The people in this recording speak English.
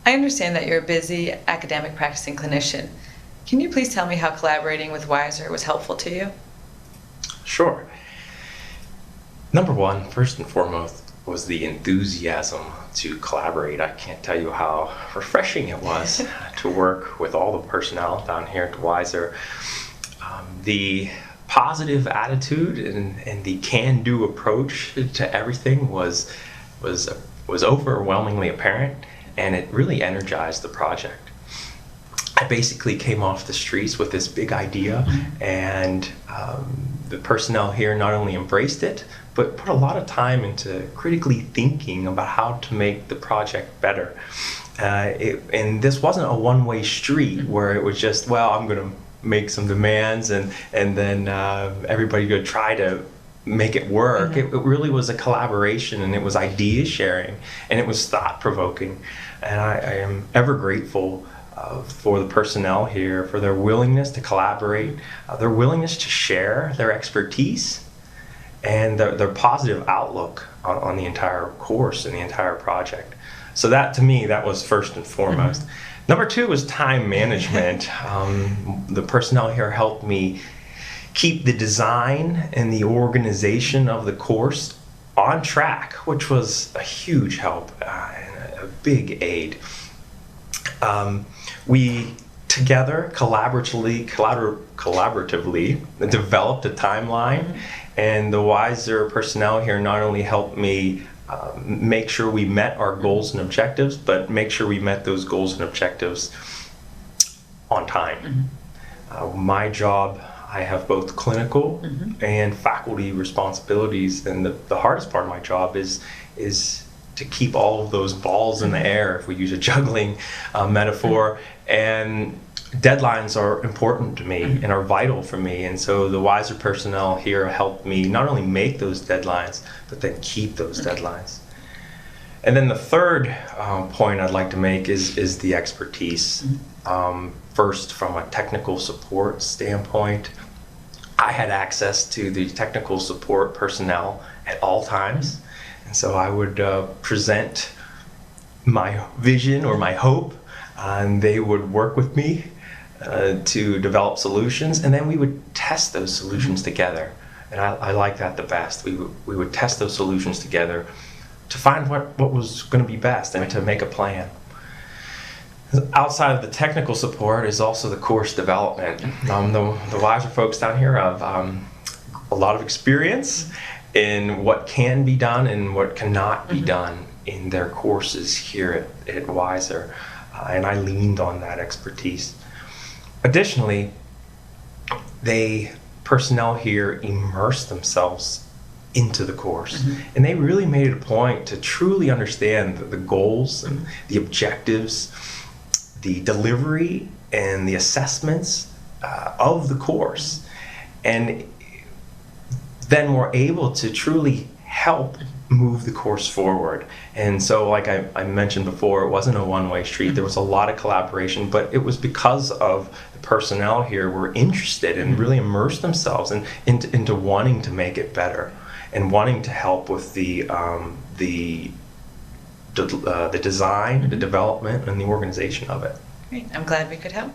I understand that you're a busy academic practicing clinician. Can you please tell me how collaborating with WISER was helpful to you? Sure. Number one, first and foremost, was the enthusiasm to collaborate. I can't tell you how refreshing it was to work with all the personnel down here at WISER. The positive attitude and the can-do approach to everything was overwhelmingly apparent, and it really energized the project. I basically came off the streets with this big idea, and the personnel here not only embraced it, but put a lot of time into critically thinking about how to make the project better. And this wasn't a one-way street where it was just, well, I'm going to make some demands and then everybody would try to make it work. It really was a collaboration, and it was idea sharing, and it was thought-provoking. And I am ever grateful for the personnel here, for their willingness to collaborate, their willingness to share their expertise, and their positive outlook on the entire course and the entire project. So that, to me, that was first and foremost. Number two was time management. The personnel here helped me keep the design and the organization of the course on track, which was a huge help and a big aid. We together collaboratively developed a timeline, and the WISER personnel here not only helped me make sure we met our goals and objectives, but make sure we met those goals and objectives on time. My job, I have both clinical and faculty responsibilities, and the hardest part of my job is to keep all of those balls in the air, if we use a juggling metaphor, and deadlines are important to me and are vital for me, and so the WISER personnel here helped me not only make those deadlines, but then keep those deadlines. And then the third point I'd like to make is the expertise. First, from a technical support standpoint, I had access to the technical support personnel at all times, and so I would present my vision or my hope, and they would work with me to develop solutions, and then we would test those solutions together. And I like that the best. We would test those solutions together to find what was going to be best and to make a plan. Outside of the technical support is also the course development. The WISER folks down here have a lot of experience in what can be done and what cannot be done in their courses here at WISER, and I leaned on that expertise. Additionally, personnel here immerse themselves into the course, and they really made it a point to truly understand the goals and the objectives, the delivery and the assessments of the course, and then we're able to truly help move the course forward. And so, like I mentioned before, it wasn't a one-way street. There was a lot of collaboration, but it was because of the personnel here were interested and really immersed themselves into wanting to make it better and wanting to help with the design, the development, and the organization of it. Great. I'm glad we could help.